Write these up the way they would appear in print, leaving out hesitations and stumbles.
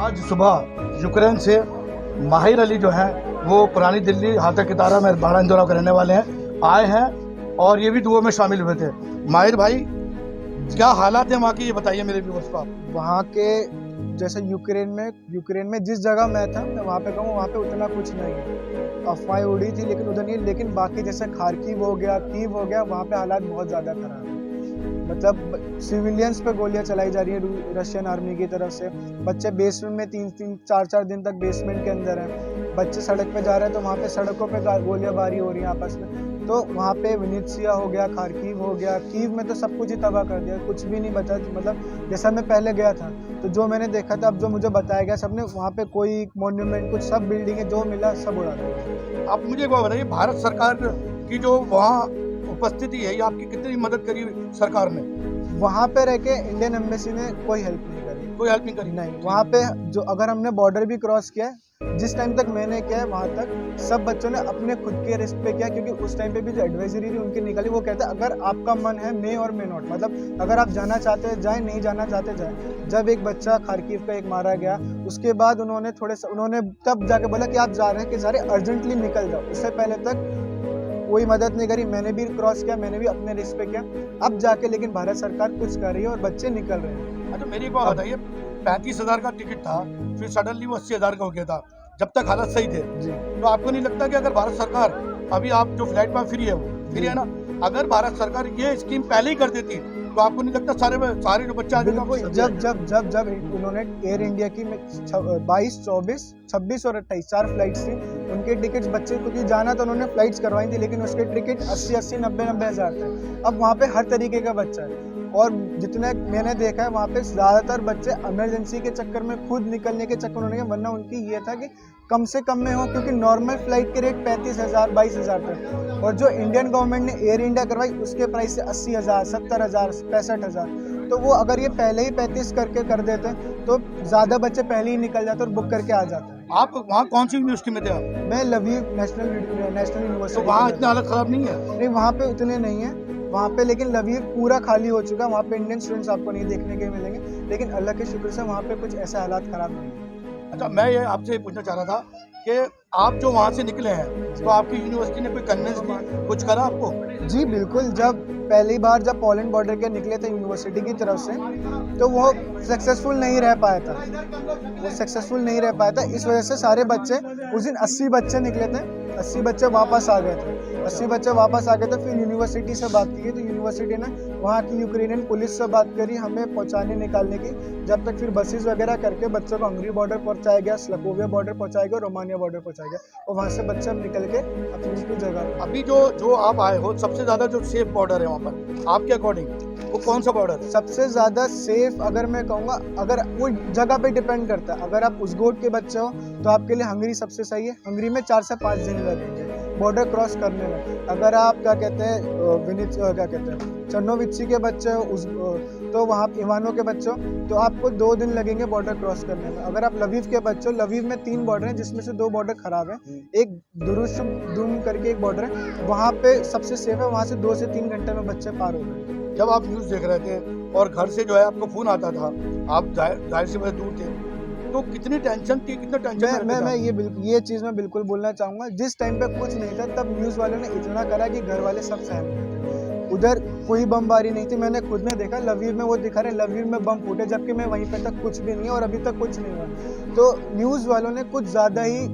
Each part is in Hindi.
आज सुबह यूक्रेन से माहिर अली जो हैं वो पुरानी दिल्ली हाथा कितारा में बाड़ा इंदौरा के रहने वाले हैं, आए हैं और ये भी दुआ में शामिल हुए थे। माहिर भाई, क्या हालात है वहाँ की, ये बताइए मेरे व्यूअर्स को आप। वहाँ के जैसे यूक्रेन में जिस जगह मैं था, मैं वहाँ पे कहूँ वहाँ पे उतना कुछ नहीं है। अफवाहें उड़ी थी लेकिन उधर नहीं, लेकिन बाकी जैसे खार्किव हो गया, कीव हो गया, वहाँ पे हालात बहुत ज़्यादा खराब है। मतलब सिविलियंस पे गोलियां चलाई जा रही है रशियन आर्मी की तरफ से। बच्चे बेसमेंट में 3-4 दिन तक बेसमेंट के अंदर हैं। बच्चे सड़क पे जा रहे हैं तो वहाँ पे सड़कों पे गोलियां बारी हो रही हैं आपस में। तो वहाँ पे विनित्सिया हो गया, खार्किव हो गया, कीव में तो सब कुछ ही तबाह कर दिया, कुछ भी नहीं बचा। मतलब जैसा मैं पहले गया था तो जो मैंने देखा था, अब जो मुझे बताया गया, सबने वहाँ पे कोई मॉन्यूमेंट, कुछ सब बिल्डिंगें जो मिला सब उड़ा दिया। आप मुझे एक बात बताइए, भारत सरकार की जो वहाँ उपस्थिति है, ये आपकी कितनी मदद करी सरकार ने? वहाँ पे रह के इंडियन एम्बेसी ने कोई हेल्प नहीं करी। कोई हेल्प नहीं करी? नहीं, वहाँ पे जो अगर हमने बॉर्डर भी क्रॉस किया है, जिस टाइम तक मैंने किया है वहाँ तक सब बच्चों ने अपने खुद के रिस्क पे किया, क्योंकि उस टाइम पे भी जो एडवाइजरी थी उनकी निकली, वो कहते हैं अगर आपका मन है मे और मे नॉट, मतलब अगर आप जाना चाहते हैं जाए, नहीं जाना चाहते जाए। जब एक बच्चा खार्किव का एक मारा गया, उसके बाद उन्होंने तब जाके बोला कि आप जा रहे हैं कि जा रहे अर्जेंटली निकल जाओ। उससे पहले तक कोई मदद नहीं करी। मैंने भी क्रॉस किया, मैंने भी अपने रिस्क पे किया, अब जाके लेकिन भारत सरकार कुछ कर रही है और बच्चे निकल रहे हैं। अच्छा, मेरी एक बात बताइए, 35,000 का टिकट था, फिर सडनली वो 80,000 का हो गया था, जब तक हालात सही थे जी। तो आपको नहीं लगता कि अगर भारत सरकार, अभी आप जो फ्लाइट में फ्री है वो फ्री है ना, अगर भारत सरकार ये स्कीम पहले ही कर देती तो आपको नहीं लगता सारे जो बच्चे जब उन्होंने एयर इंडिया की 22, 24, 26 और 28 4 फ्लाइट्स थी, उनके टिकट्स बच्चे क्योंकि जाना तो उन्होंने फ्लाइट्स करवाई थी, लेकिन उसके टिकट 80, 90 हज़ार थे। अब वहाँ पे हर तरीके का बच्चा है और जितने मैंने देखा है वहाँ पे ज़्यादातर बच्चे इमरजेंसी के चक्कर में, खुद निकलने के चक्कर में, वरना उनकी ये था कि कम से कम में हो, क्योंकि नॉर्मल फ्लाइट के रेट 35,000, 22,000 थे और जो इंडियन गवर्नमेंट ने एयर इंडिया करवाई उसके प्राइस से 80,000, 70,000, 65,000। तो वो अगर ये पहले ही 35 करके कर देते तो ज़्यादा बच्चे पहले ही निकल जाते और बुक करके आ जाते। आप वहाँ कौन सी यूनिवर्सिटी में थे आप? मैं लवीव नेशनल यूनिवर्सिटी। तो वहाँ इतनी हालत खराब नहीं है? नहीं, वहाँ पे उतने नहीं है वहाँ पे, लेकिन लवीव पूरा खाली हो चुका है। वहाँ पे इंडियन स्टूडेंट्स आपको नहीं देखने के मिलेंगे, लेकिन अल्लाह के शुक्र से वहाँ पे कुछ ऐसे हालात खराब नहीं है। अच्छा, मैं ये आपसे पूछना चाह रहा था कि आप जो वहाँ से निकले हैं तो आपकी यूनिवर्सिटी ने कोई कन्विंस की कुछ करा आपको? जी बिल्कुल, जब पहली बार जब पोलैंड बॉर्डर के निकले थे यूनिवर्सिटी की तरफ से तो वो सक्सेसफुल नहीं रह पाया था। इस वजह से सारे बच्चे, उस दिन 80 बच्चे निकले थे, 80 बच्चे वापस आ गए थे। फिर यूनिवर्सिटी से बात की तो यूनिवर्सिटी ने वहाँ की यूक्रेनियन पुलिस से बात करी हमें पहुँचाने निकालने की, जब तक फिर बसेस वगैरह करके बच्चों को हंगरी बॉर्डर पहुँचाया गया, स्लोवाकिया बॉर्डर पहुँचाया गया, रोमानिया बॉर्डर पहुँचाया गया और वहाँ से बच्चे अब निकल के अपनी जगह। अभी जो आप आए हो, सबसे ज़्यादा जो सेफ बॉर्डर है वहाँ पर आपके अकॉर्डिंग वो कौन सा बॉर्डर है? सबसे ज़्यादा सेफ अगर मैं कहूँगा, अगर वो जगह पे डिपेंड करता है, अगर आप उस गोट के बच्चे हो तो आपके लिए हंगरी सबसे सही है। हंगरी में 4 से 5 दिन लगेंगे बॉर्डर क्रॉस करने में। अगर आप चर्नोवित्सी के बच्चे हो तो वहाँ इवानो के बच्चे हो तो आपको 2 दिन लगेंगे बॉर्डर क्रॉस करने में। अगर आप लवीव के बच्चे हो, लवीव में 3 बॉर्डर हैं जिसमें से 2 बॉर्डर खराब है, एक दुरुम करके एक बॉर्डर है, वहाँ पे सबसे सेफ है। वहाँ से 2 से 3 घंटे में बच्चे पार हो गए। जब आप न्यूज़ देख रहे थे और घर से जो है आपको फ़ोन आता था, आप जाहिर सी बात दूर थे, तो कितनी टेंशन थी, कितना टेंशन? मैं ये चीज़ मैं बिल्कुल बोलना चाहूँगा, जिस टाइम पे कुछ नहीं था तब न्यूज़ वालों ने इतना करा कि घर वाले सब सहमत थे। उधर कोई बमबारी नहीं थी, मैंने खुद ने देखा लवीव में वो दिखा रहे लवीव में बम फूटे, जबकि मैं वहीं पे तक कुछ भी नहीं है और अभी तक कुछ नहीं हुआ। तो न्यूज़ वालों ने कुछ ज़्यादा ही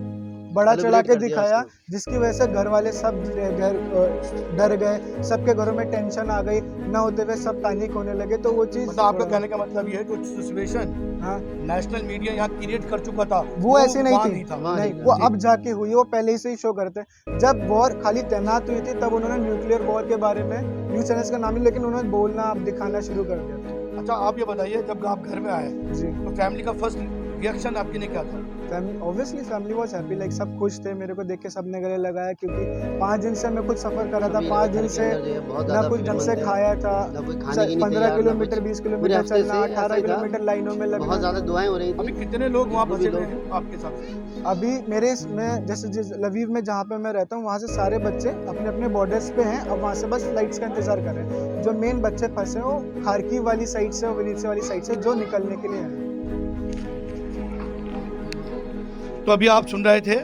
बड़ा चढ़ा के दिखाया, जिसकी वजह से घर वाले सब डर गए, सबके घरों में टेंशन आ गई, ना होते हुए सब पैनिक होने लगे। तो वो चीज़, मतलब आपका कहने का मतलब ये है जो सिचुएशन नेशनल मीडिया यहाँ क्रिएट कर चुका था वो ऐसी नहीं थी। नहीं, वो अब जाके हुई, वो पहले से ही शो करते। जब वॉर खाली तैनात हुई थी तब उन्होंने न्यूक्लियर वॉर के बारे में न्यूज़ चैनल्स का नाम नहीं, लेकिन उन्होंने बोलना दिखाना शुरू कर दिया। अच्छा, आप ये बताइए, जब आप घर में आए जी तो फैमिली का फर्स्ट रिएक्शन आपके लिए क्या था? Obviously family was happy, like सब खुश थे, मेरे को देख के सबने गले लगाया, क्योंकि 5 दिन से मैं खुद सफ़र कर रहा था। 5 दिन से ना कुछ ढंग से खाया था, 15 किलोमीटर 20 किलोमीटर चलना, 18 किलोमीटर लाइनों में लगना, बहुत ज़्यादा दुआएं हो रही थी। अभी कितने लोग वहाँ बचे हुए हैं आपके साथ? अभी मैं जैसे लवीव में जहाँ पे मैं रहता हूँ, वहाँ से सारे बच्चे अपने अपने बॉर्डर्स पे हैं। अब वहाँ से बस फ्लाइट्स का इंतजार कर रहे हैं। जो मेन बच्चे फंसे हो खार्किव वाली साइड से और विनित्सिया वाली साइड से जो निकलने के लिए हैं। तो अभी आप सुन रहे थे,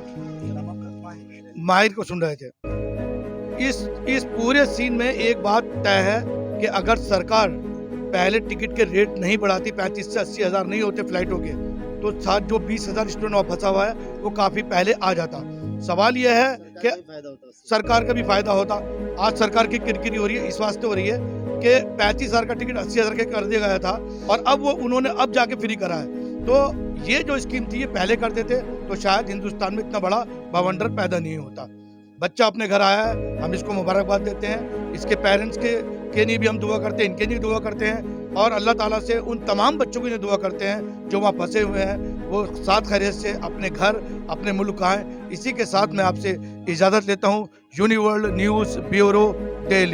माहिर को सुन रहे थे। इस पूरे सीन में एक बात तय है कि अगर सरकार पहले टिकट के रेट नहीं बढ़ाती, 35 से 80 हज़ार नहीं होते फ्लाइटों के, तो साथ जो 20,000 स्टूडेंट वहाँ फंसा हुआ है वो काफ़ी पहले आ जाता। सवाल यह है कि सरकार का भी फायदा होता। आज सरकार की किरकिरी हो रही है, इस वास्ते हो रही है कि 35,000 का टिकट 80,000 के कर दिया गया था और अब वो उन्होंने अब जाके फ्री करा है। तो ये जो स्कीम थी ये पहले करते थे तो शायद हिंदुस्तान में इतना बड़ा बवंडर पैदा नहीं होता। बच्चा अपने घर आया है, हम इसको मुबारकबाद देते हैं। इसके पेरेंट्स के लिए भी हम दुआ करते हैं, इनके लिए दुआ करते हैं और अल्लाह ताला से उन तमाम बच्चों के लिए दुआ करते हैं जो वहाँ फंसे हुए हैं, वो साथ खैरियत से अपने घर अपने मुल्क आएँ। इसी के साथ मैं आपसे इजाज़त लेता हूँ। यूनिवर्ल्ड न्यूज़ ब्यूरो, दिल्ली।